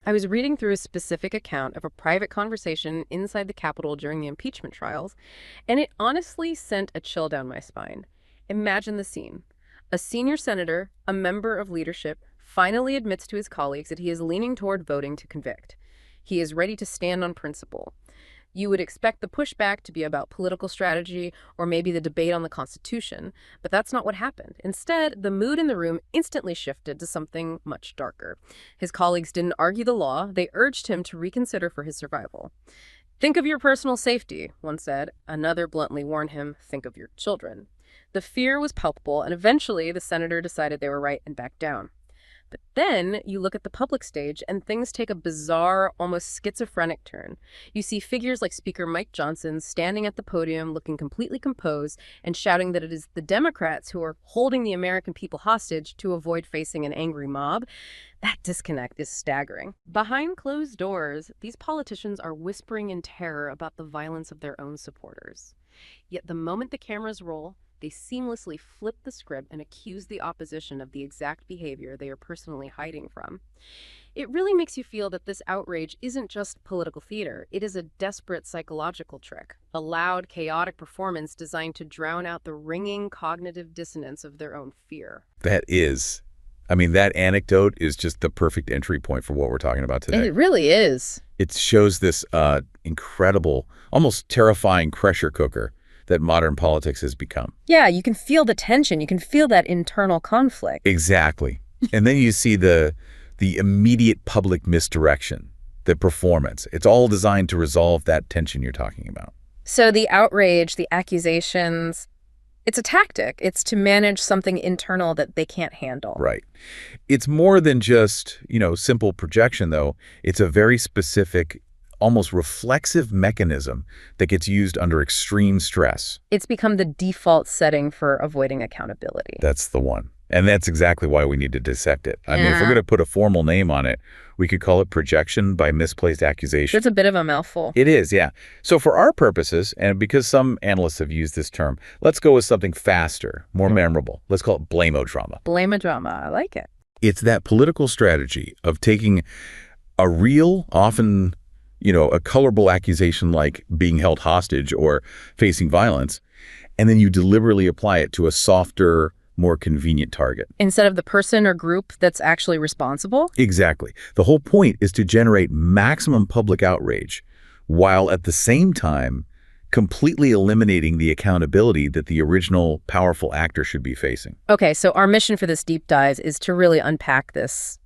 I was reading through a specific account of a private conversation inside the Capitol during the impeachment trials, and it honestly sent a chill down my spine. Imagine the scene. A senior senator, a member of leadership, finally admits to his colleagues that he is leaning toward voting to convict. He is ready to stand on principle. You would expect the pushback to be about political strategy or maybe the debate on the Constitution, but that's not what happened. Instead, the mood in the room instantly shifted to something much darker. His colleagues didn't argue the law, they urged him to reconsider for his survival. Think of your personal safety, one said. Another bluntly warned him, think of your children. The fear was palpable, and eventually the senator decided they were right and backed down. But then you look at the public stage and things take a bizarre, almost schizophrenic turn. You see figures like Speaker Mike Johnson standing at the podium looking completely composed and shouting that it is the Democrats who are holding the American people hostage to avoid facing an angry mob. That disconnect is staggering. Behind closed doors, these politicians are whispering in terror about the violence of their own supporters. Yet the moment the cameras roll, they seamlessly flip the script and accuse the opposition of the exact behavior they are personally hiding from. It really makes you feel that this outrage isn't just political theater. It is a desperate psychological trick, a loud, chaotic performance designed to drown out the ringing cognitive dissonance of their own fear. That anecdote is just the perfect entry point for what we're talking about today. It really is. It shows this incredible, almost terrifying pressure cooker that modern politics has become. Yeah, you can feel the tension. You can feel that internal conflict. Exactly. And then you see the immediate public misdirection, the performance. It's all designed to resolve that tension you're talking about. So the outrage, the accusations, it's a tactic. It's to manage something internal that they can't handle. Right. It's more than just, simple projection, though. It's a very specific, almost reflexive mechanism that gets used under extreme stress. It's become the default setting for avoiding accountability. That's the one. And that's exactly why we need to dissect it. I mean, if we're going to put a formal name on it, we could call it projection by misplaced accusation. It's a bit of a mouthful. It is, yeah. So for our purposes, and because some analysts have used this term, let's go with something faster, more memorable. Let's call it blamodrama. Blamodrama, I like it. It's that political strategy of taking a real, often a colorable accusation like being held hostage or facing violence, and then you deliberately apply it to a softer, more convenient target. Instead of the person or group that's actually responsible? Exactly. The whole point is to generate maximum public outrage, while at the same time completely eliminating the accountability that the original powerful actor should be facing. Okay, so our mission for this deep dive is to really unpack this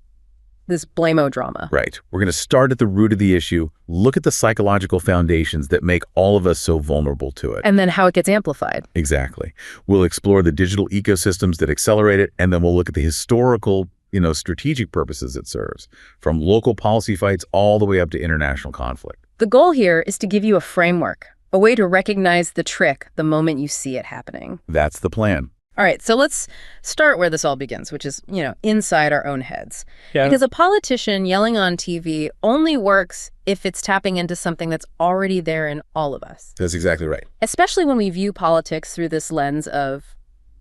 blamodrama. Right. We're going to start at the root of the issue, look at the psychological foundations that make all of us so vulnerable to it. And then how it gets amplified. Exactly. We'll explore the digital ecosystems that accelerate it, and then we'll look at the historical, strategic purposes it serves, from local policy fights all the way up to international conflict. The goal here is to give you a framework, a way to recognize the trick the moment you see it happening. That's the plan. All right, so let's start where this all begins, which is, inside our own heads. Yeah. Because a politician yelling on TV only works if it's tapping into something that's already there in all of us. That's exactly right. Especially when we view politics through this lens of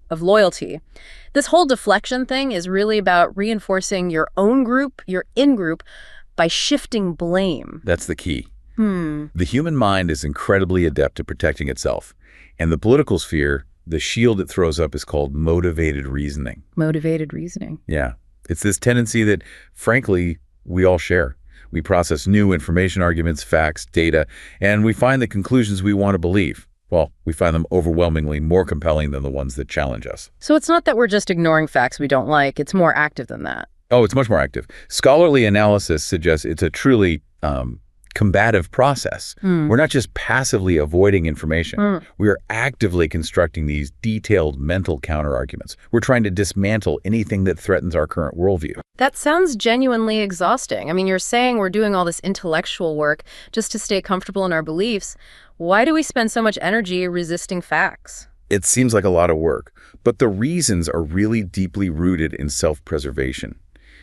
loyalty. This whole deflection thing is really about reinforcing your own group, your in-group, by shifting blame. That's the key. The human mind is incredibly adept at protecting itself. And the political sphere, the shield it throws up is called motivated reasoning. Motivated reasoning. Yeah. It's this tendency that, frankly, we all share. We process new information, arguments, facts, data, and we find the conclusions we want to believe. Well, we find them overwhelmingly more compelling than the ones that challenge us. So it's not that we're just ignoring facts we don't like. It's more active than that. Oh, it's much more active. Scholarly analysis suggests it's a truly combative process. We're not just passively avoiding information. We are actively constructing these detailed mental counterarguments. We're trying to dismantle anything that threatens our current worldview. That sounds genuinely exhausting. I mean, you're saying we're doing all this intellectual work just to stay comfortable in our beliefs. Why do we spend so much energy resisting facts? It seems like a lot of work, but the reasons are really deeply rooted in self-preservation.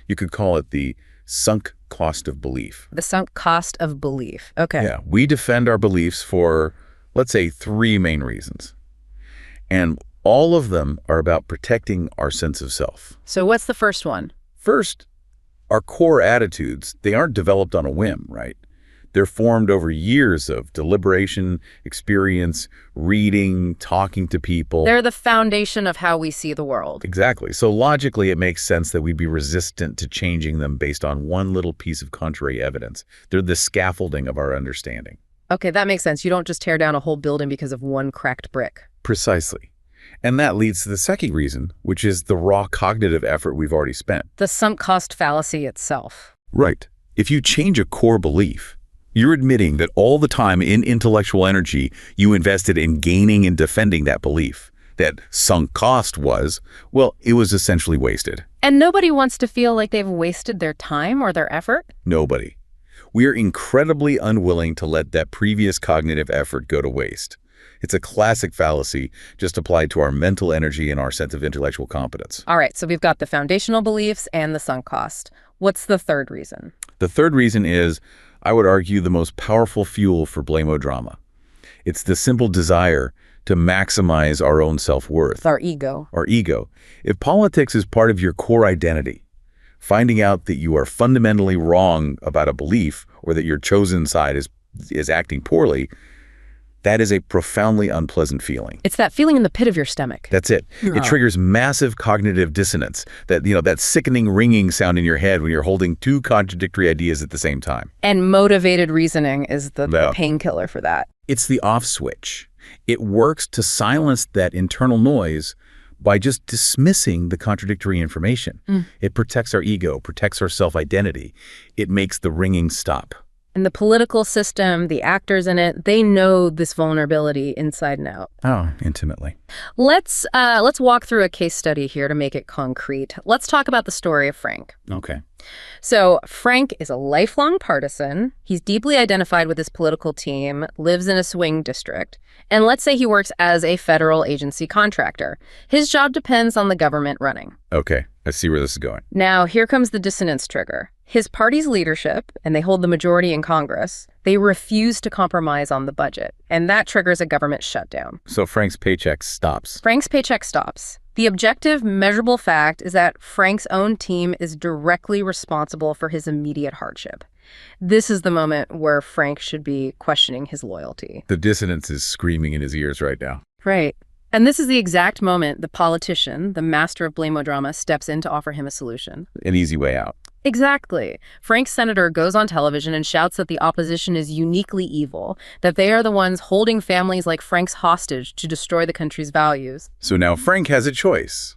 You could call it the sunk cost of belief. The sunk cost of belief. Okay. Yeah, we defend our beliefs for, let's say, 3 main reasons. And all of them are about protecting our sense of self. So what's the first one? First, Our core attitudes, they aren't developed on a whim, right? They're formed over years of deliberation, experience, reading, talking to people. They're the foundation of how we see the world. Exactly. So logically, it makes sense that we'd be resistant to changing them based on one little piece of contrary evidence. They're the scaffolding of our understanding. Okay, that makes sense. You don't just tear down a whole building because of one cracked brick. Precisely. And that leads to the second reason, which is the raw cognitive effort we've already spent. The sunk cost fallacy itself. Right. If you change a core belief, you're admitting that all the time in intellectual energy you invested in gaining and defending that belief, that sunk cost was, well, it was essentially wasted. And nobody wants to feel like they've wasted their time or their effort? Nobody. We are incredibly unwilling to let that previous cognitive effort go to waste. It's a classic fallacy just applied to our mental energy and our sense of intellectual competence. All right, so we've got the foundational beliefs and the sunk cost. What's the third reason? The third reason is, I would argue, the most powerful fuel for blamodrama. It's the simple desire to maximize our own self-worth. Our ego. Our ego. If politics is part of your core identity, finding out that you are fundamentally wrong about a belief or that your chosen side is acting poorly, that is a profoundly unpleasant feeling. It's that feeling in the pit of your stomach. That's it. It triggers massive cognitive dissonance, that sickening ringing sound in your head when you're holding two contradictory ideas at the same time. And motivated reasoning is the painkiller for that. It's the off switch. It works to silence that internal noise by just dismissing the contradictory information. It protects our ego, protects our self-identity. It makes the ringing stop. And the political system, the actors in it, they know this vulnerability inside and out. Oh, intimately. Let's walk through a case study here to make it concrete. Let's talk about the story of Frank. Okay. So Frank is a lifelong partisan. He's deeply identified with his political team, lives in a swing district. And let's say he works as a federal agency contractor. His job depends on the government running. Okay, I see where this is going. Now, here comes the dissonance trigger. His party's leadership, and they hold the majority in Congress, they refuse to compromise on the budget. And that triggers a government shutdown. So Frank's paycheck stops. Frank's paycheck stops. The objective, measurable fact is that Frank's own team is directly responsible for his immediate hardship. This is the moment where Frank should be questioning his loyalty. The dissonance is screaming in his ears right now. Right. And this is the exact moment the politician, the master of blamodrama, steps in to offer him a solution. An easy way out. Exactly. Frank's senator goes on television and shouts that the opposition is uniquely evil, that they are the ones holding families like Frank's hostage to destroy the country's values. So now Frank has a choice.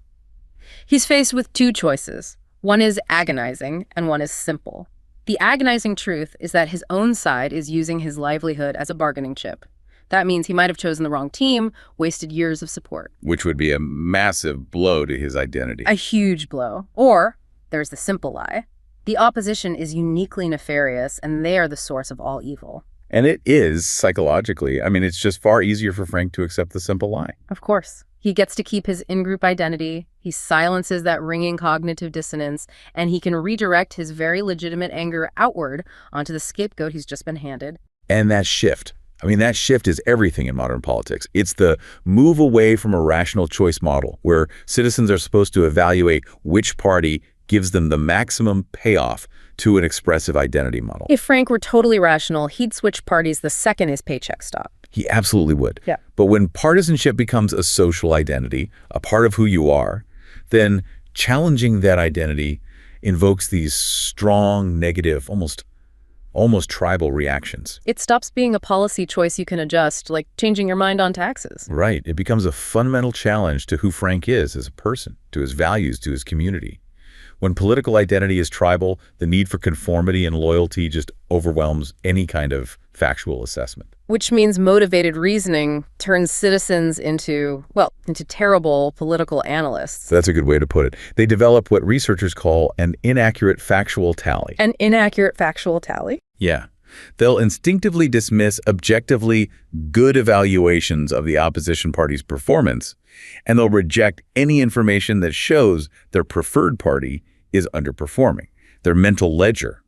He's faced with two choices. One is agonizing and one is simple. The agonizing truth is that his own side is using his livelihood as a bargaining chip. That means he might have chosen the wrong team, wasted years of support. Which would be a massive blow to his identity. A huge blow. Or there's the simple lie. The opposition is uniquely nefarious, and they are the source of all evil. And it is, psychologically. I mean, it's just far easier for Frank to accept the simple lie. Of course. He gets to keep his in-group identity, he silences that ringing cognitive dissonance, and he can redirect his very legitimate anger outward onto the scapegoat he's just been handed. And that shift is everything in modern politics. It's the move away from a rational choice model where citizens are supposed to evaluate which party gives them the maximum payoff to an expressive identity model. If Frank were totally rational, he'd switch parties the second his paycheck stopped. He absolutely would. Yeah. But when partisanship becomes a social identity, a part of who you are, then challenging that identity invokes these strong, negative, almost tribal reactions. It stops being a policy choice you can adjust, like changing your mind on taxes. Right. It becomes a fundamental challenge to who Frank is as a person, to his values, to his community. When political identity is tribal, the need for conformity and loyalty just overwhelms any kind of factual assessment. Which means motivated reasoning turns citizens into terrible political analysts. That's a good way to put it. They develop what researchers call an inaccurate factual tally. An inaccurate factual tally? Yeah. They'll instinctively dismiss objectively good evaluations of the opposition party's performance, and they'll reject any information that shows their preferred party is underperforming, their mental ledger.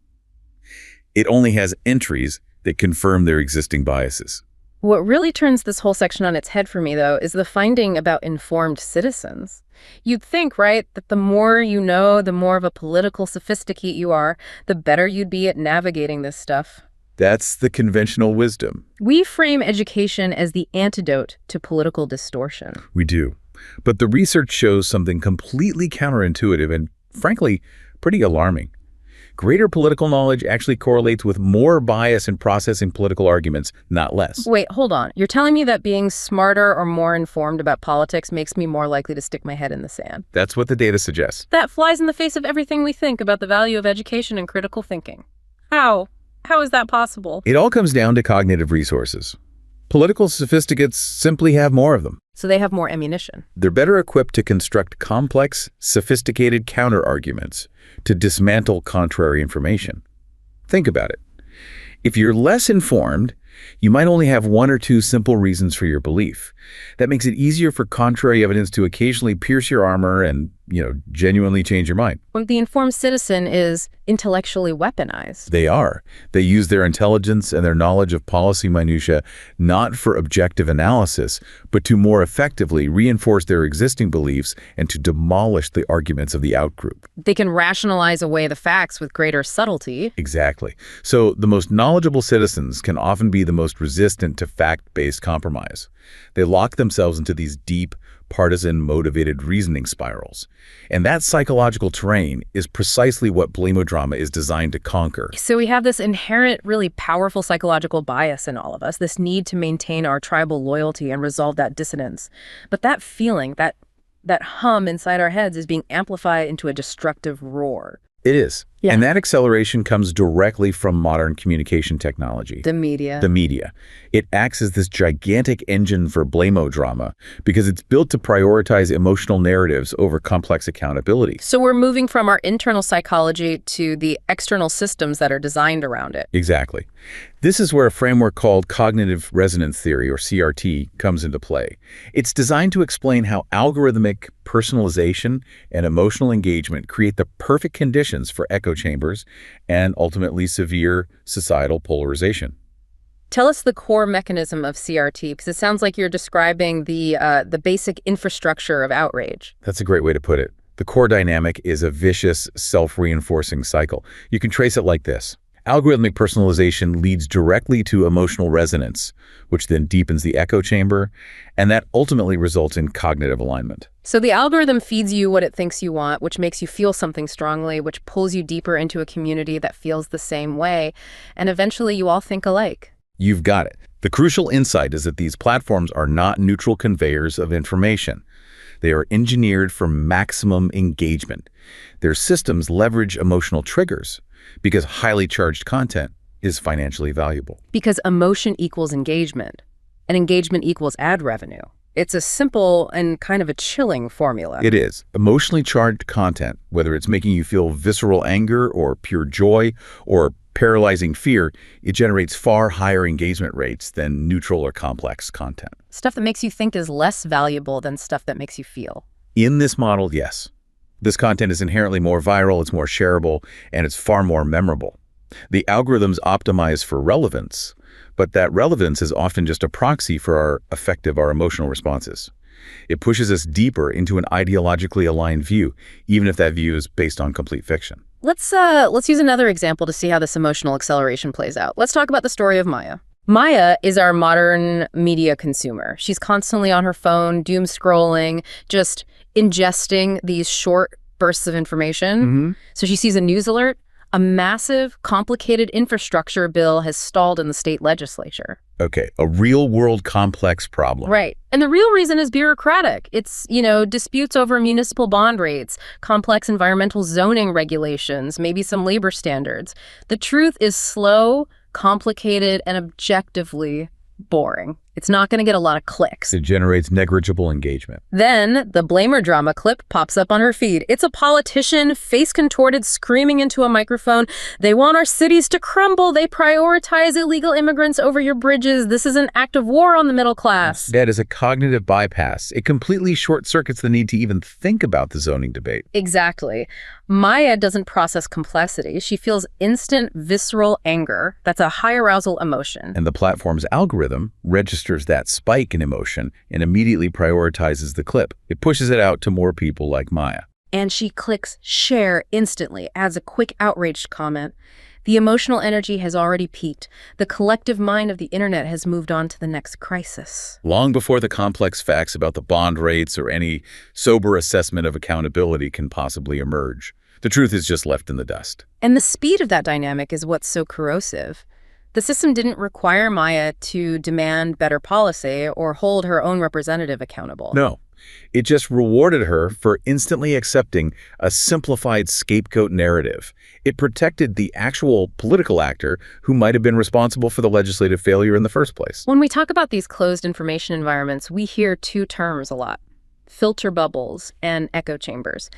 It only has entries that confirm their existing biases. What really turns this whole section on its head for me, though, is the finding about informed citizens. You'd think, right, that the more you know, the more of a political sophisticate you are, the better you'd be at navigating this stuff. That's the conventional wisdom. We frame education as the antidote to political distortion. We do. But the research shows something completely counterintuitive and, frankly, pretty alarming. Greater political knowledge actually correlates with more bias in processing political arguments, not less. Wait, hold on. You're telling me that being smarter or more informed about politics makes me more likely to stick my head in the sand? That's what the data suggests. That flies in the face of everything we think about the value of education and critical thinking. How? How is that possible? It all comes down to cognitive resources. Political sophisticates simply have more of them. So they have more ammunition. They're better equipped to construct complex, sophisticated counter-arguments to dismantle contrary information. Think about it. If you're less informed, you might only have one or two simple reasons for your belief. That makes it easier for contrary evidence to occasionally pierce your armor and, genuinely change your mind. When the informed citizen is intellectually weaponized. They are. They use their intelligence and their knowledge of policy minutia not for objective analysis, but to more effectively reinforce their existing beliefs and to demolish the arguments of the outgroup. They can rationalize away the facts with greater subtlety. Exactly. So the most knowledgeable citizens can often be the most resistant to fact-based compromise. They lock themselves into these deep, partisan-motivated reasoning spirals. And that psychological terrain is precisely what blamodrama is designed to conquer. So we have this inherent, really powerful psychological bias in all of us, this need to maintain our tribal loyalty and resolve that dissonance. But that feeling, that hum inside our heads is being amplified into a destructive roar. It is. Yeah. And that acceleration comes directly from modern communication technology. The media. The media. It acts as this gigantic engine for blamodrama because it's built to prioritize emotional narratives over complex accountability. So we're moving from our internal psychology to the external systems that are designed around it. Exactly. This is where a framework called cognitive resonance theory, or CRT, comes into play. It's designed to explain how algorithmic personalization and emotional engagement create the perfect conditions for echo chambers and ultimately severe societal polarization. Tell us the core mechanism of CRT, because it sounds like you're describing the basic infrastructure of outrage. That's a great way to put it. The core dynamic is a vicious, self-reinforcing cycle. You can trace it like this. Algorithmic personalization leads directly to emotional resonance, which then deepens the echo chamber, and that ultimately results in cognitive alignment. So the algorithm feeds you what it thinks you want, which makes you feel something strongly, which pulls you deeper into a community that feels the same way, and eventually you all think alike. You've got it. The crucial insight is that these platforms are not neutral conveyors of information. They are engineered for maximum engagement. Their systems leverage emotional triggers because highly charged content is financially valuable. Because emotion equals engagement, and engagement equals ad revenue. It's a simple and kind of a chilling formula. It is. Emotionally charged content, whether it's making you feel visceral anger or pure joy or paralyzing fear, it generates far higher engagement rates than neutral or complex content. Stuff that makes you think is less valuable than stuff that makes you feel. In this model, yes. This content is inherently more viral, it's more shareable, and it's far more memorable. The algorithms optimize for relevance, but that relevance is often just a proxy for our affective, our emotional responses. It pushes us deeper into an ideologically aligned view, even if that view is based on complete fiction. Let's use another example to see how this emotional acceleration plays out. Let's talk about the story of Maya. Maya is our modern media consumer. She's constantly on her phone, doom scrolling, just ingesting these short bursts of information. Mm-hmm. So she sees a news alert. A massive, complicated infrastructure bill has stalled in the state legislature. Okay, a real-world complex problem. Right. And the real reason is bureaucratic. It's, disputes over municipal bond rates, complex environmental zoning regulations, maybe some labor standards. The truth is slow, complicated, and objectively boring. It's not going to get a lot of clicks. It generates negligible engagement. Then the blamer drama clip pops up on her feed. It's a politician, face contorted, screaming into a microphone. They want our cities to crumble. They prioritize illegal immigrants over your bridges. This is an act of war on the middle class. That is a cognitive bypass. It completely short-circuits the need to even think about the zoning debate. Exactly. Maya doesn't process complexity. She feels instant, visceral anger. That's a high arousal emotion. And the platform's algorithm registers that spike in emotion and immediately prioritizes the clip. It pushes it out to more people like Maya. And she clicks share instantly, adds a quick outraged comment. The emotional energy has already peaked. The collective mind of the internet has moved on to the next crisis. Long before the complex facts about the bond rates or any sober assessment of accountability can possibly emerge. The truth is just left in the dust. And the speed of that dynamic is what's so corrosive. The system didn't require Maya to demand better policy or hold her own representative accountable. No. It just rewarded her for instantly accepting a simplified scapegoat narrative. It protected the actual political actor who might have been responsible for the legislative failure in the first place. When we talk about these closed information environments, we hear two terms a lot: filter bubbles and echo chambers.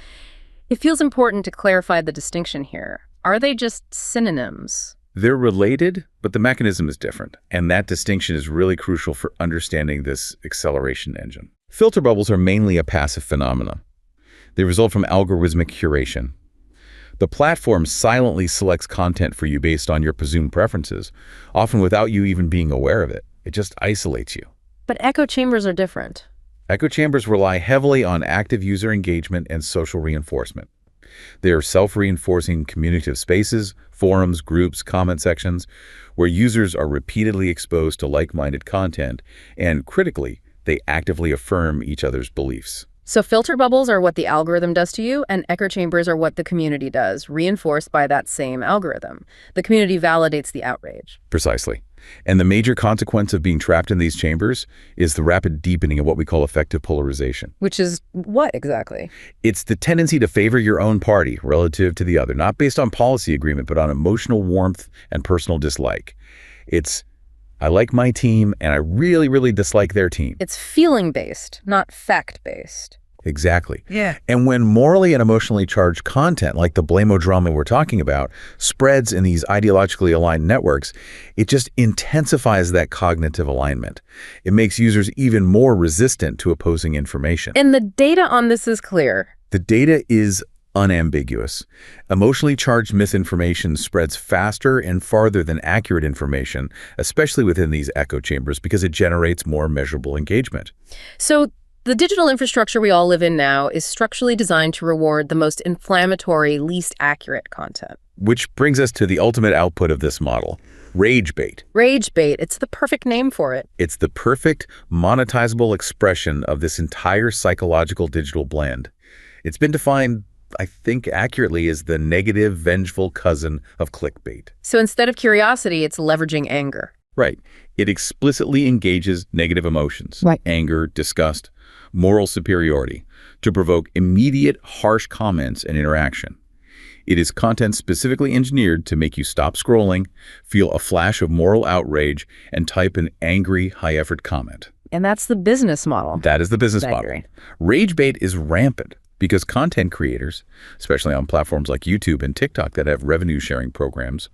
It feels important to clarify the distinction here. Are they just synonyms? They're related, but the mechanism is different, and that distinction is really crucial for understanding this acceleration engine. Filter bubbles are mainly a passive phenomenon. They result from algorithmic curation. The platform silently selects content for you based on your presumed preferences, often without you even being aware of it. It just isolates you. But echo chambers are different. Echo chambers rely heavily on active user engagement and social reinforcement. They are self-reinforcing communicative spaces, forums, groups, comment sections, where users are repeatedly exposed to like-minded content, and critically, they actively affirm each other's beliefs. So filter bubbles are what the algorithm does to you, and echo chambers are what the community does, reinforced by that same algorithm. The community validates the outrage. Precisely. And the major consequence of being trapped in these chambers is the rapid deepening of what we call affective polarization. Which is what exactly? It's the tendency to favor your own party relative to the other, not based on policy agreement, but on emotional warmth and personal dislike. It's, I like my team, and I really, really dislike their team. It's feeling-based, not fact-based. Exactly. Yeah. And when morally and emotionally charged content, like the blame-o-drama we're talking about, spreads in these ideologically aligned networks, it just intensifies that cognitive alignment. It makes users even more resistant to opposing information. And the data on this is clear. The data is unambiguous. Emotionally charged misinformation spreads faster and farther than accurate information, especially within these echo chambers, because it generates more measurable engagement. So the digital infrastructure we all live in now is structurally designed to reward the most inflammatory, least accurate content. Which brings us to the ultimate output of this model, rage bait. Rage bait, it's the perfect name for it. It's the perfect monetizable expression of this entire psychological digital blend. It's been defined, I think, accurately as the negative, vengeful cousin of clickbait. So instead of curiosity, it's leveraging anger. Right. It explicitly engages negative emotions, Right. Anger, disgust, moral superiority, to provoke immediate, harsh comments and interaction. It is content specifically engineered to make you stop scrolling, feel a flash of moral outrage, and type an angry, high-effort comment. And that's the business model. That is the business I model. agree. Rage bait is rampant because content creators, especially on platforms like YouTube and TikTok that have revenue-sharing programs,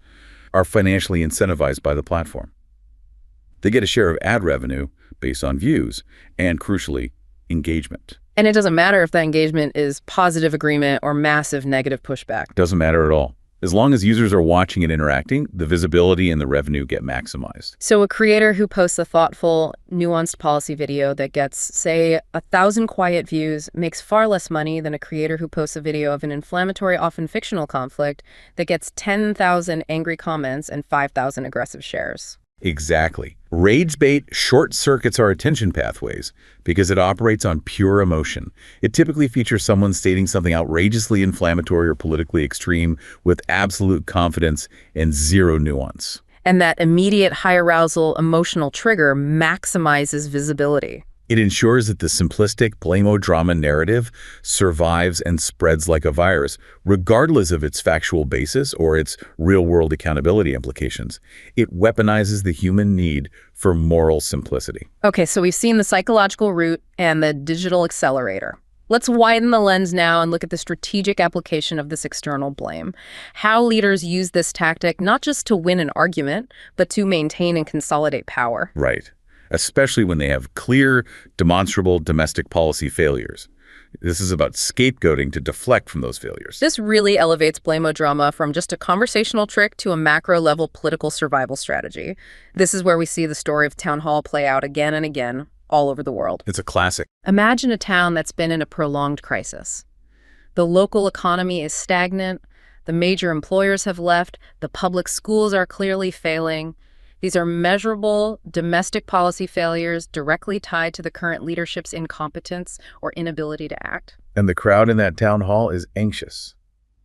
are financially incentivized by the platform. They get a share of ad revenue based on views and, crucially, engagement. And it doesn't matter if that engagement is positive agreement or massive negative pushback. Doesn't matter at all. As long as users are watching and interacting, the visibility and the revenue get maximized. So a creator who posts a thoughtful, nuanced policy video that gets, say, 1,000 quiet views makes far less money than a creator who posts a video of an inflammatory, often fictional conflict that gets 10,000 angry comments and 5,000 aggressive shares. Exactly. Rage bait short-circuits our attention pathways because it operates on pure emotion. It typically features someone stating something outrageously inflammatory or politically extreme with absolute confidence and zero nuance. And that immediate high arousal emotional trigger maximizes visibility. It ensures that the simplistic blame-o-drama narrative survives and spreads like a virus, regardless of its factual basis or its real-world accountability implications. It weaponizes the human need for moral simplicity. Okay, so we've seen the psychological route and the digital accelerator. Let's widen the lens now and look at the strategic application of this external blame. How leaders use this tactic not just to win an argument, but to maintain and consolidate power. Right. Especially when they have clear, demonstrable domestic policy failures. This is about scapegoating to deflect from those failures. This really elevates blame-o-drama from just a conversational trick to a macro-level political survival strategy. This is where we see the story of Town Hall play out again and again all over the world. It's a classic. Imagine a town that's been in a prolonged crisis. The local economy is stagnant, the major employers have left, the public schools are clearly failing. These are measurable domestic policy failures directly tied to the current leadership's incompetence or inability to act. And the crowd in that town hall is anxious.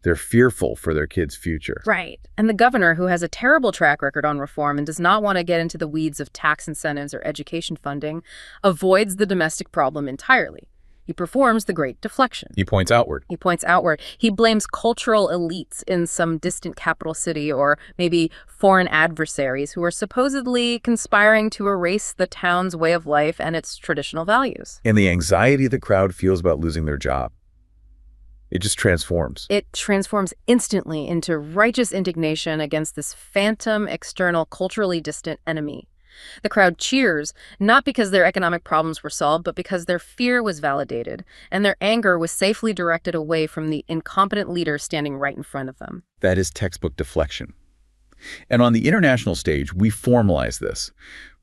They're fearful for their kids' future. Right. And the governor, who has a terrible track record on reform and does not want to get into the weeds of tax incentives or education funding, avoids the domestic problem entirely. He performs the great deflection. He points outward. He blames cultural elites in some distant capital city or maybe foreign adversaries who are supposedly conspiring to erase the town's way of life and its traditional values. And the anxiety the crowd feels about losing their job, it just transforms. It transforms instantly into righteous indignation against this phantom, external, culturally distant enemy. The crowd cheers, not because their economic problems were solved, but because their fear was validated, and their anger was safely directed away from the incompetent leader standing right in front of them. That is textbook deflection. And on the international stage, we formalize this.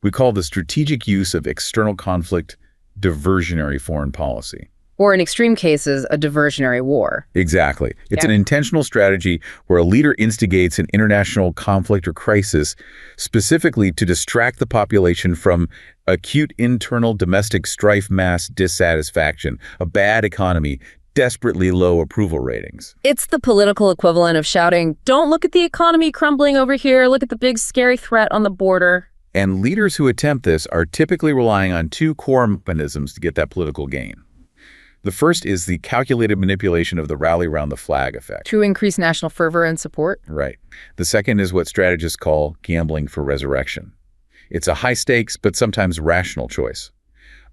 We call the strategic use of external conflict diversionary foreign policy. Or in extreme cases, a diversionary war. Exactly. It's an intentional strategy where a leader instigates an international conflict or crisis specifically to distract the population from acute internal domestic strife, mass dissatisfaction, a bad economy, desperately low approval ratings. It's the political equivalent of shouting, "Don't look at the economy crumbling over here, look at the big scary threat on the border." And leaders who attempt this are typically relying on two core mechanisms to get that political gain. The first is the calculated manipulation of the rally around the flag effect. To increase national fervor and support? Right. The second is what strategists call gambling for resurrection. It's a high-stakes but sometimes rational choice.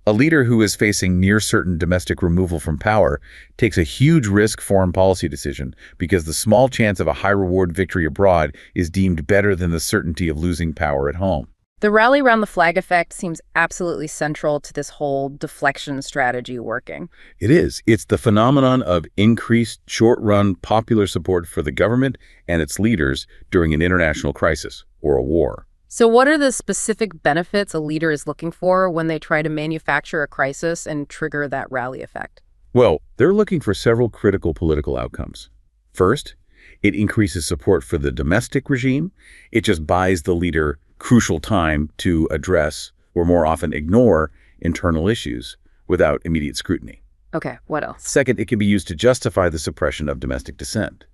A leader who is facing near-certain domestic removal from power takes a huge risk foreign policy decision because the small chance of a high-reward victory abroad is deemed better than the certainty of losing power at home. The rally around the flag effect seems absolutely central to this whole deflection strategy working. It is. It's the phenomenon of increased short-run popular support for the government and its leaders during an international crisis or a war. So what are the specific benefits a leader is looking for when they try to manufacture a crisis and trigger that rally effect? Well, they're looking for several critical political outcomes. First, it increases support for the domestic regime. It just buys the leader crucial time to address, or more often ignore, internal issues without immediate scrutiny. Okay, what else? Second, it can be used to justify the suppression of domestic dissent.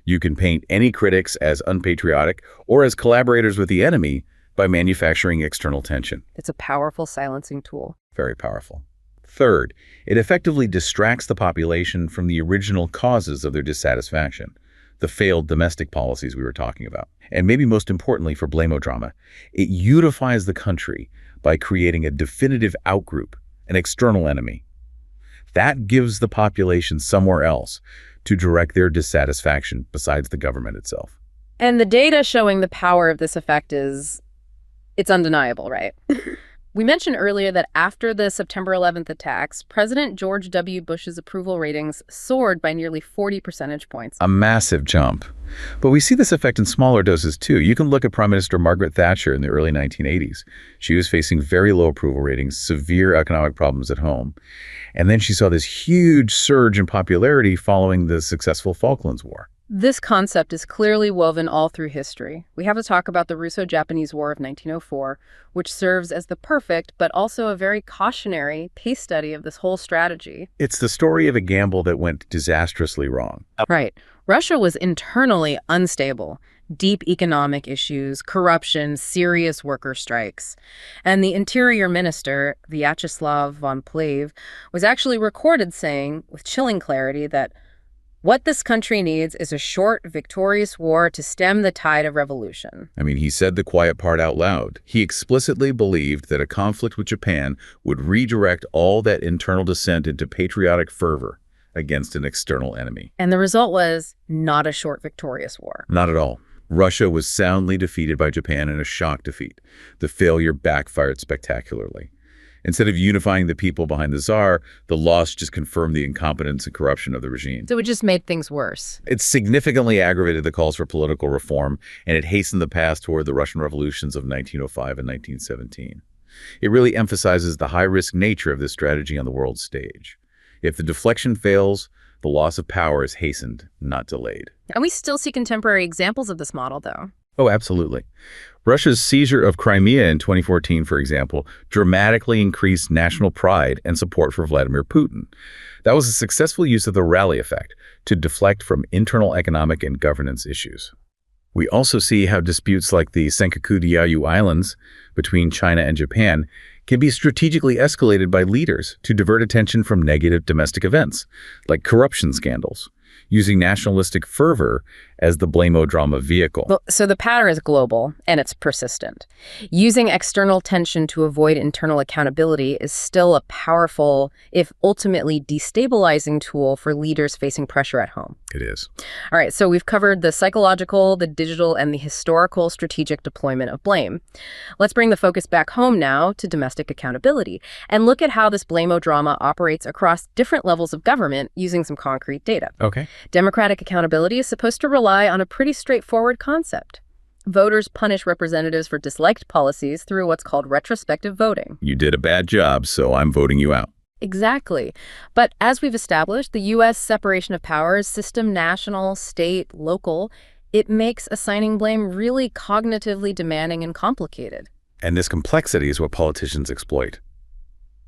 You can paint any critics as unpatriotic or as collaborators with the enemy by manufacturing external tension. It's a powerful silencing tool. Very powerful. Third, it effectively distracts the population from the original causes of their dissatisfaction, the failed domestic policies we were talking about. And maybe most importantly for blame-o-drama, it unifies the country by creating a definitive outgroup, an external enemy. That gives the population somewhere else to direct their dissatisfaction besides the government itself. And the data showing the power of this effect it's undeniable, right? We mentioned earlier that after the September 11th attacks, President George W. Bush's approval ratings soared by nearly 40 percentage points. A massive jump. But we see this effect in smaller doses too. You can look at Prime Minister Margaret Thatcher in the early 1980s. She was facing very low approval ratings, severe economic problems at home. And then she saw this huge surge in popularity following the successful Falklands War. This concept is clearly woven all through history. We have to talk about the Russo-Japanese War of 1904, which serves as the perfect, but also a very cautionary case study of this whole strategy. It's the story of a gamble that went disastrously wrong. Right. Russia was internally unstable. Deep economic issues, corruption, serious worker strikes. And the interior minister, Vyacheslav von Plehve, was actually recorded saying, with chilling clarity, that what this country needs is a short, victorious war to stem the tide of revolution. I mean, he said the quiet part out loud. He explicitly believed that a conflict with Japan would redirect all that internal dissent into patriotic fervor against an external enemy. And the result was not a short, victorious war. Not at all. Russia was soundly defeated by Japan in a shock defeat. The failure backfired spectacularly. Instead of unifying the people behind the Tsar, the loss just confirmed the incompetence and corruption of the regime. So it just made things worse. It significantly aggravated the calls for political reform, and it hastened the path toward the Russian revolutions of 1905 and 1917. It really emphasizes the high-risk nature of this strategy on the world stage. If the deflection fails, the loss of power is hastened, not delayed. And we still see contemporary examples of this model, though. Oh, absolutely. Russia's seizure of Crimea in 2014, for example, dramatically increased national pride and support for Vladimir Putin. That was a successful use of the rally effect to deflect from internal economic and governance issues. We also see how disputes like the Senkaku-Diaoyu Islands between China and Japan can be strategically escalated by leaders to divert attention from negative domestic events, like corruption scandals, using nationalistic fervor as the blame-o-drama vehicle. Well, so the pattern is global, and it's persistent. Using external tension to avoid internal accountability is still a powerful, if ultimately destabilizing tool for leaders facing pressure at home. It is. All right, so we've covered the psychological, the digital, and the historical strategic deployment of blame. Let's bring the focus back home now to domestic accountability and look at how this blame-o-drama operates across different levels of government using some concrete data. Okay. Democratic accountability is supposed to rely on a pretty straightforward concept. Voters punish representatives for disliked policies through what's called retrospective voting. You did a bad job, so I'm voting you out. Exactly. But as we've established, the U.S. separation of powers system, national, state, local, it makes assigning blame really cognitively demanding and complicated. And this complexity is what politicians exploit.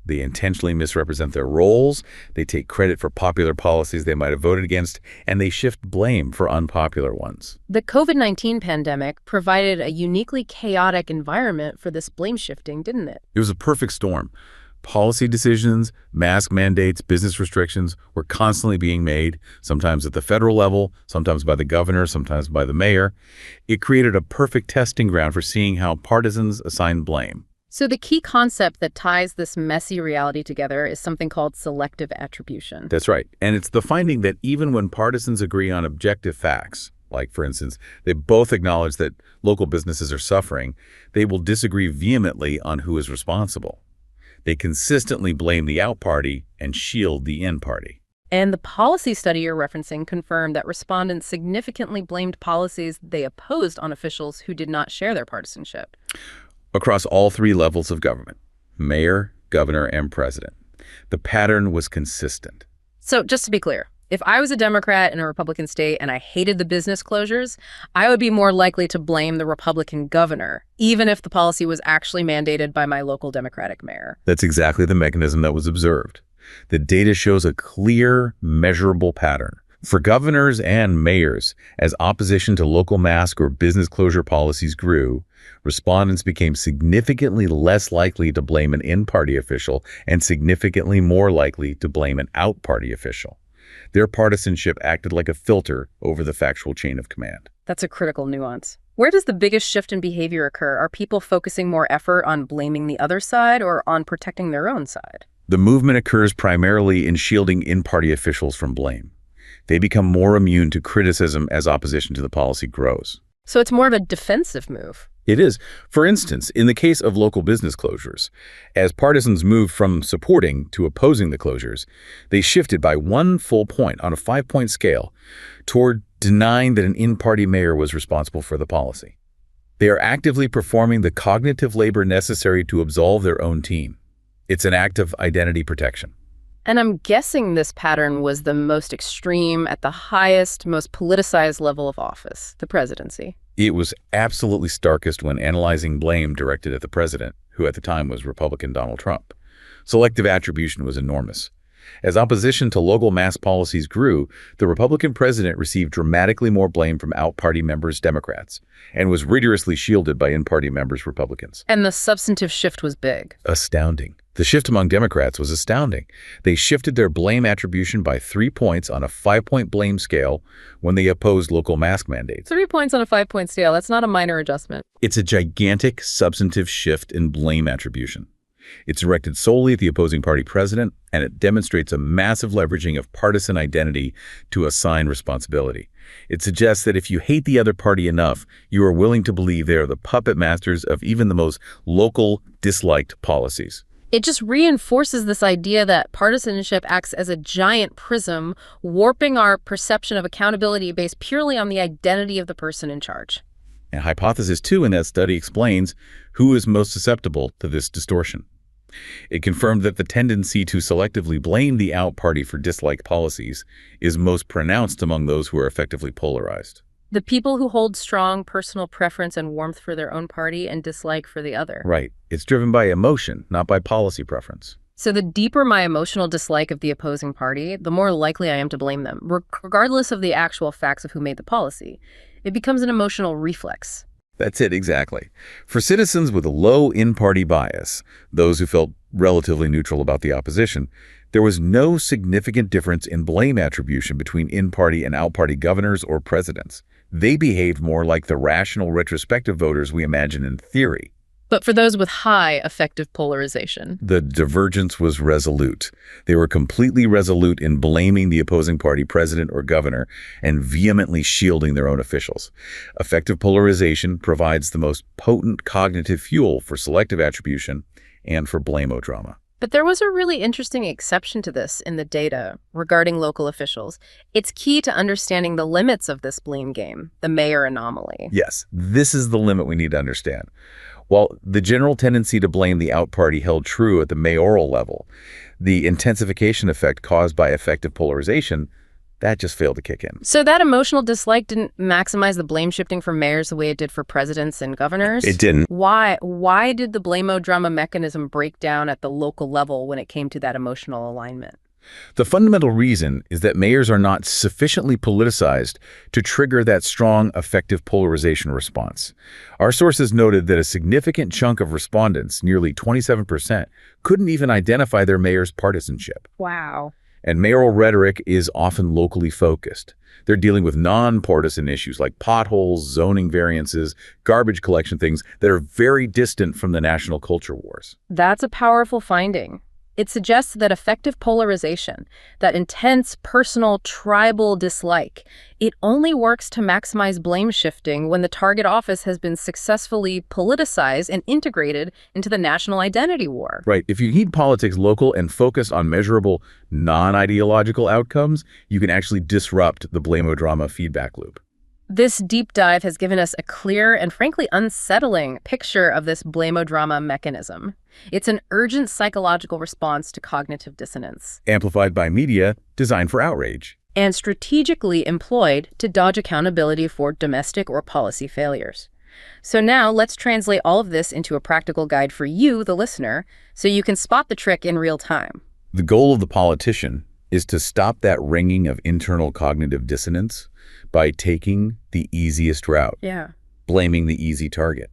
They intentionally misrepresent their roles, they take credit for popular policies they might have voted against, and they shift blame for unpopular ones. The COVID-19 pandemic provided a uniquely chaotic environment for this blame shifting, didn't it? It was a perfect storm. Policy decisions, mask mandates, business restrictions were constantly being made, sometimes at the federal level, sometimes by the governor, sometimes by the mayor. It created a perfect testing ground for seeing how partisans assign blame. So the key concept that ties this messy reality together is something called selective attribution. That's right. And it's the finding that even when partisans agree on objective facts, like, for instance, they both acknowledge that local businesses are suffering, they will disagree vehemently on who is responsible. They consistently blame the out party and shield the in party. And the policy study you're referencing confirmed that respondents significantly blamed policies they opposed on officials who did not share their partisanship. Across all three levels of government, mayor, governor, and president, the pattern was consistent. So just to be clear, if I was a Democrat in a Republican state and I hated the business closures, I would be more likely to blame the Republican governor, even if the policy was actually mandated by my local Democratic mayor. That's exactly the mechanism that was observed. The data shows a clear, measurable pattern. For governors and mayors, as opposition to local mask or business closure policies grew, respondents became significantly less likely to blame an in-party official and significantly more likely to blame an out-party official. Their partisanship acted like a filter over the factual chain of command. That's a critical nuance. Where does the biggest shift in behavior occur? Are people focusing more effort on blaming the other side or on protecting their own side? The movement occurs primarily in shielding in-party officials from blame. They become more immune to criticism as opposition to the policy grows. So it's more of a defensive move. It is. For instance, in the case of local business closures, as partisans moved from supporting to opposing the closures, they shifted by 1 full point on a 5-point scale toward denying that an in-party mayor was responsible for the policy. They are actively performing the cognitive labor necessary to absolve their own team. It's an act of identity protection. And I'm guessing this pattern was the most extreme at the highest, most politicized level of office, the presidency. It was absolutely starkest when analyzing blame directed at the president, who at the time was Republican Donald Trump. Selective attribution was enormous. As opposition to local mask policies grew, the Republican president received dramatically more blame from out-party members, Democrats, and was rigorously shielded by in-party members, Republicans. And the substantive shift was big. Astounding. The shift among Democrats was astounding. They shifted their blame attribution by 3 points on a 5-point blame scale when they opposed local mask mandates. 3 points on a 5-point scale. That's not a minor adjustment. It's a gigantic substantive shift in blame attribution. It's directed solely at the opposing party president, and it demonstrates a massive leveraging of partisan identity to assign responsibility. It suggests that if you hate the other party enough, you are willing to believe they are the puppet masters of even the most local, disliked policies. It just reinforces this idea that partisanship acts as a giant prism, warping our perception of accountability based purely on the identity of the person in charge. And hypothesis 2 in that study explains who is most susceptible to this distortion. It confirmed that the tendency to selectively blame the out party for disliked policies is most pronounced among those who are effectively polarized. The people who hold strong personal preference and warmth for their own party and dislike for the other. Right. It's driven by emotion, not by policy preference. So the deeper my emotional dislike of the opposing party, the more likely I am to blame them, regardless of the actual facts of who made the policy. It becomes an emotional reflex. That's it, exactly. For citizens with a low in-party bias, those who felt relatively neutral about the opposition, there was no significant difference in blame attribution between in-party and out-party governors or presidents. They behaved more like the rational retrospective voters we imagine in theory. But for those with high affective polarization, the divergence was resolute. They were completely resolute in blaming the opposing party president or governor and vehemently shielding their own officials. Affective polarization provides the most potent cognitive fuel for selective attribution and for blame-o-drama. But there was a really interesting exception to this in the data regarding local officials. It's key to understanding the limits of this blame game, the mayor anomaly. Yes, this is the limit we need to understand. While the general tendency to blame the out party held true at the mayoral level, the intensification effect caused by affective polarization, that just failed to kick in. So that emotional dislike didn't maximize the blame shifting for mayors the way it did for presidents and governors? It didn't. Why did the blame-o-drama mechanism break down at the local level when it came to that emotional alignment? The fundamental reason is that mayors are not sufficiently politicized to trigger that strong affective polarization response. Our sources noted that a significant chunk of respondents, nearly 27%, couldn't even identify their mayor's partisanship. Wow. And mayoral rhetoric is often locally focused. They're dealing with non-partisan issues like potholes, zoning variances, garbage collection, things that are very distant from the national culture wars. That's a powerful finding. It suggests that affective polarization, that intense, personal, tribal dislike, it only works to maximize blame shifting when the target office has been successfully politicized and integrated into the national identity war. Right. If you keep politics local and focus on measurable, non-ideological outcomes, you can actually disrupt the blame-o-drama feedback loop. This deep dive has given us a clear and frankly unsettling picture of this blame-o-drama mechanism. It's an urgent psychological response to cognitive dissonance. Amplified by media, designed for outrage. And strategically employed to dodge accountability for domestic or policy failures. So now let's translate all of this into a practical guide for you, the listener, so you can spot the trick in real time. The goal of the politician is to stop that ringing of internal cognitive dissonance by taking the easiest route, blaming the easy target.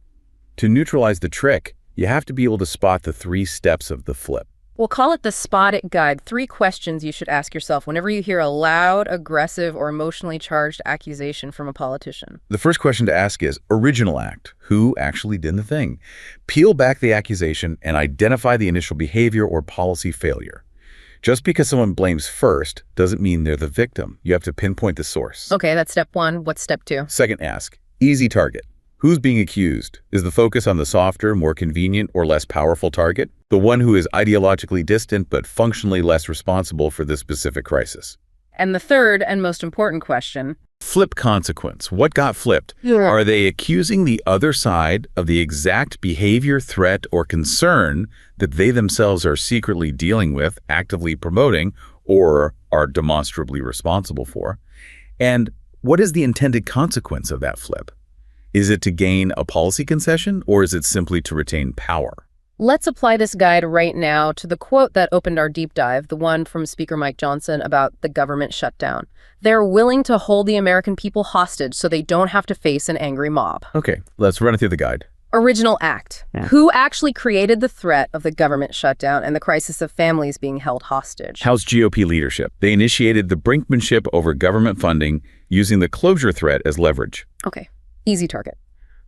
To neutralize the trick, you have to be able to spot the 3 steps of the flip. We'll call it the Spot It Guide. 3 questions you should ask yourself whenever you hear a loud, aggressive, or emotionally charged accusation from a politician. The first question to ask is, original act. Who actually did the thing? Peel back the accusation and identify the initial behavior or policy failure. Just because someone blames first doesn't mean they're the victim. You have to pinpoint the source. Okay, that's step 1. What's step 2? Second ask, easy target. Who's being accused? Is the focus on the softer, more convenient, or less powerful target? The one who is ideologically distant but functionally less responsible for this specific crisis. And the third and most important question, flip consequence. What got flipped? Are they accusing the other side of the exact behavior, threat, or concern that they themselves are secretly dealing with, actively promoting, or are demonstrably responsible for? And what is the intended consequence of that flip? Is it to gain a policy concession, or is it simply to retain power? Let's apply this guide right now to the quote that opened our deep dive, the one from Speaker Mike Johnson about the government shutdown. They're willing to hold the American people hostage so they don't have to face an angry mob. Okay, let's run it through the guide. Original act. Yeah. Who actually created the threat of the government shutdown and the crisis of families being held hostage? House GOP leadership. They initiated the brinkmanship over government funding using the closure threat as leverage. Okay, easy target.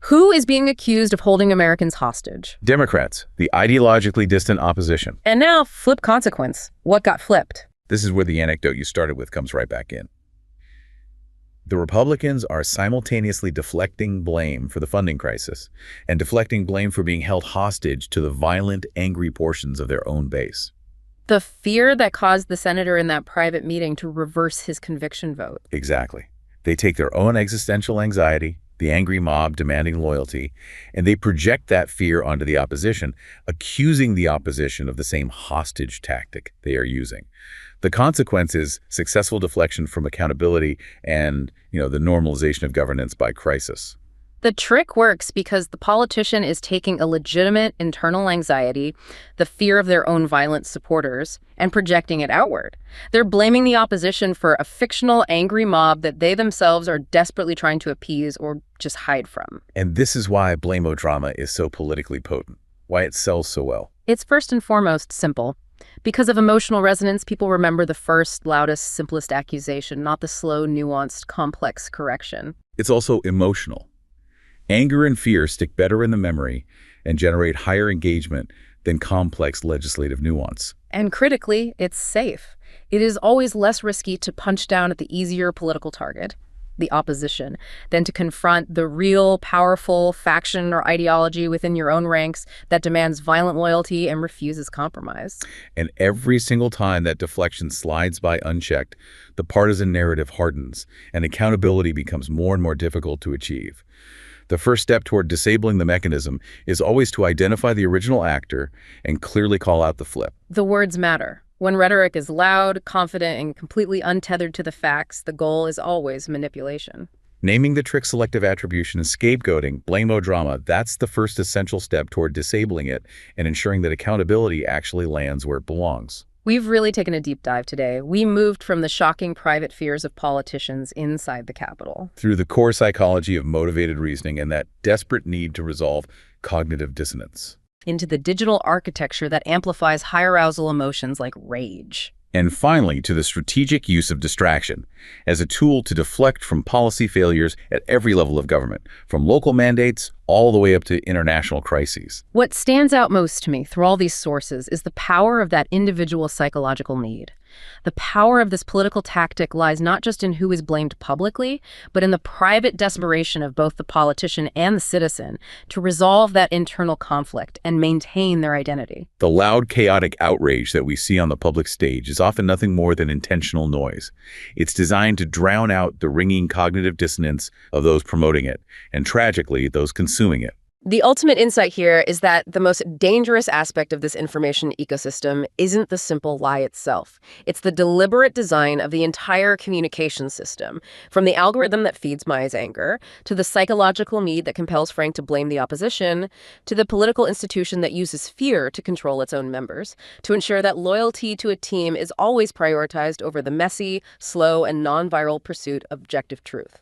Who is being accused of holding Americans hostage? Democrats, the ideologically distant opposition. And now, flip consequence. What got flipped? This is where the anecdote you started with comes right back in. The Republicans are simultaneously deflecting blame for the funding crisis and deflecting blame for being held hostage to the violent, angry portions of their own base. The fear that caused the senator in that private meeting to reverse his conviction vote. Exactly. They take their own existential anxiety, the angry mob demanding loyalty, and they project that fear onto the opposition, accusing the opposition of the same hostage tactic they are using. The consequence is successful deflection from accountability and, the normalization of governance by crisis. The trick works because the politician is taking a legitimate internal anxiety, the fear of their own violent supporters, and projecting it outward. They're blaming the opposition for a fictional angry mob that they themselves are desperately trying to appease or just hide from. And this is why blame-o-drama is so politically potent, why it sells so well. It's first and foremost simple. Because of emotional resonance, people remember the first, loudest, simplest accusation, not the slow, nuanced, complex correction. It's also emotional. Anger and fear stick better in the memory and generate higher engagement than complex legislative nuance. And critically, it's safe. It is always less risky to punch down at the easier political target, the opposition, than to confront the real, powerful faction or ideology within your own ranks that demands violent loyalty and refuses compromise. And every single time that deflection slides by unchecked, the partisan narrative hardens and accountability becomes more and more difficult to achieve. The first step toward disabling the mechanism is always to identify the original actor and clearly call out the flip. The words matter. When rhetoric is loud, confident, and completely untethered to the facts, the goal is always manipulation. Naming the trick selective attribution and scapegoating, blame-o-drama, that's the first essential step toward disabling it and ensuring that accountability actually lands where it belongs. We've really taken a deep dive today. We moved from the shocking private fears of politicians inside the Capitol Through the core psychology of motivated reasoning and that desperate need to resolve cognitive dissonance. into the digital architecture that amplifies high-arousal emotions like rage. And finally, to the strategic use of distraction as a tool to deflect from policy failures at every level of government, from local mandates all the way up to international crises. What stands out most to me through all these sources is the power of that individual psychological need. The power of this political tactic lies not just in who is blamed publicly, but in the private desperation of both the politician and the citizen to resolve that internal conflict and maintain their identity. The loud, chaotic outrage that we see on the public stage is often nothing more than intentional noise. It's designed to drown out the ringing cognitive dissonance of those promoting it, and tragically, those consuming it. The ultimate insight here is that the most dangerous aspect of this information ecosystem isn't the simple lie itself. It's the deliberate design of the entire communication system, from the algorithm that feeds Maya's anger, to the psychological need that compels Frank to blame the opposition, to the political institution that uses fear to control its own members, to ensure that loyalty to a team is always prioritized over the messy, slow, and non-viral pursuit of objective truth.